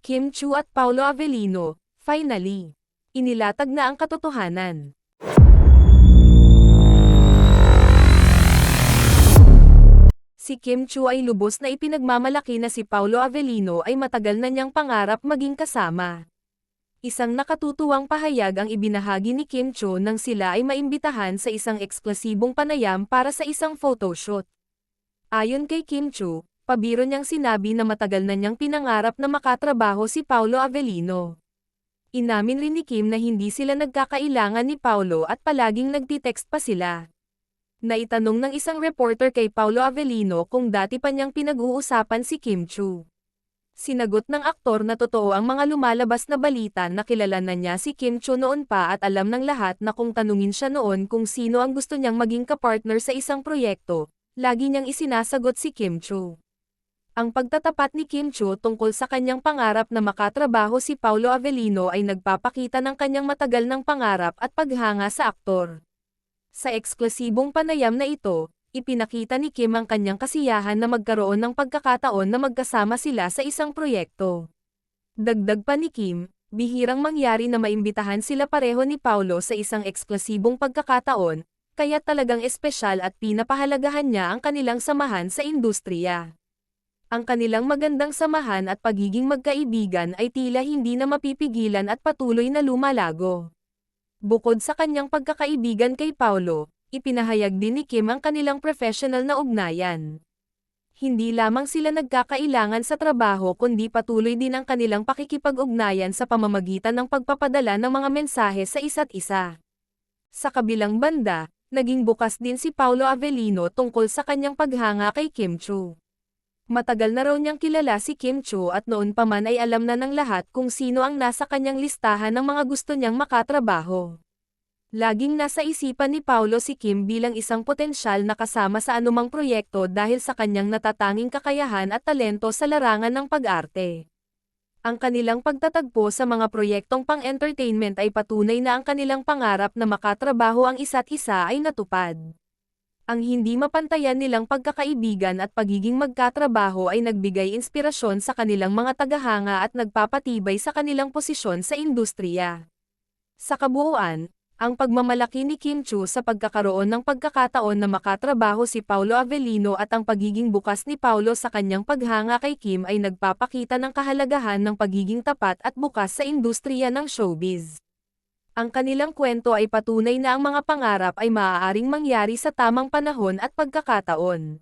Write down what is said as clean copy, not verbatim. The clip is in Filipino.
Kim Chu at Paolo Avellino, finally. Inilatag na ang katotohanan. Si Kim Chu ay lubos na ipinagmamalaki na si Paolo Avellino ay matagal na niyang pangarap maging kasama. Isang nakatutuwang pahayag ang ibinahagi ni Kim Chu nang sila ay maimbitahan sa isang eksklusibong panayam para sa isang photoshoot. Ayon kay Kim Chu, pabiro niyang sinabi na matagal na niyang pinangarap na makatrabaho si Paolo Avellino. Inamin rin ni Kim na hindi sila nagkakailangan ni Paolo at palaging nagtitext pa sila. Naitanong ng isang reporter kay Paolo Avellino kung dati pa niyang pinag-uusapan si Kim Chu. Sinagot ng aktor na totoo ang mga lumalabas na balita na kilala na niya si Kim Chu noon pa at alam ng lahat na kung tanungin siya noon kung sino ang gusto niyang maging kapartner sa isang proyekto, lagi niyang isinasagot si Kim Chu. Ang pagtatapat ni Kim Chu tungkol sa kanyang pangarap na makatrabaho si Paolo Avellino ay nagpapakita ng kanyang matagal ng pangarap at paghanga sa aktor. Sa eksklusibong panayam na ito, ipinakita ni Kim ang kanyang kasiyahan na magkaroon ng pagkakataon na magkasama sila sa isang proyekto. Dagdag pa ni Kim, bihirang mangyari na maimbitahan sila pareho ni Paolo sa isang eksklusibong pagkakataon, kaya talagang espesyal at pinapahalagahan niya ang kanilang samahan sa industriya. Ang kanilang magandang samahan at pagiging magkaibigan ay tila hindi na mapipigilan at patuloy na lumalago. Bukod sa kanyang pagkakaibigan kay Paolo, ipinahayag din ni Kim ang kanilang professional na ugnayan. Hindi lamang sila nagkakailangan sa trabaho kundi patuloy din ang kanilang pakikipag-ugnayan sa pamamagitan ng pagpapadala ng mga mensahe sa isa't isa. Sa kabilang banda, naging bukas din si Paolo Avellino tungkol sa kanyang paghanga kay Kim Chu. Matagal na raw niyang kilala si Kim Chu at noon pa man ay alam na ng lahat kung sino ang nasa kanyang listahan ng mga gusto niyang makatrabaho. Laging nasa isipan ni Paolo si Kim bilang isang potensyal na kasama sa anumang proyekto dahil sa kanyang natatanging kakayahan at talento sa larangan ng pag-arte. Ang kanilang pagtatagpo sa mga proyektong pang-entertainment ay patunay na ang kanilang pangarap na makatrabaho ang isa't isa ay natupad. Ang hindi mapantayan nilang pagkakaibigan at pagiging magkatrabaho ay nagbigay inspirasyon sa kanilang mga tagahanga at nagpapatibay sa kanilang posisyon sa industriya. Sa kabuuan, ang pagmamalaki ni Kim Chu sa pagkakaroon ng pagkakataon na makatrabaho si Paolo Avellino at ang pagiging bukas ni Paolo sa kanyang paghanga kay Kim ay nagpapakita ng kahalagahan ng pagiging tapat at bukas sa industriya ng showbiz. Ang kanilang kwento ay patunay na ang mga pangarap ay maaaring mangyari sa tamang panahon at pagkakataon.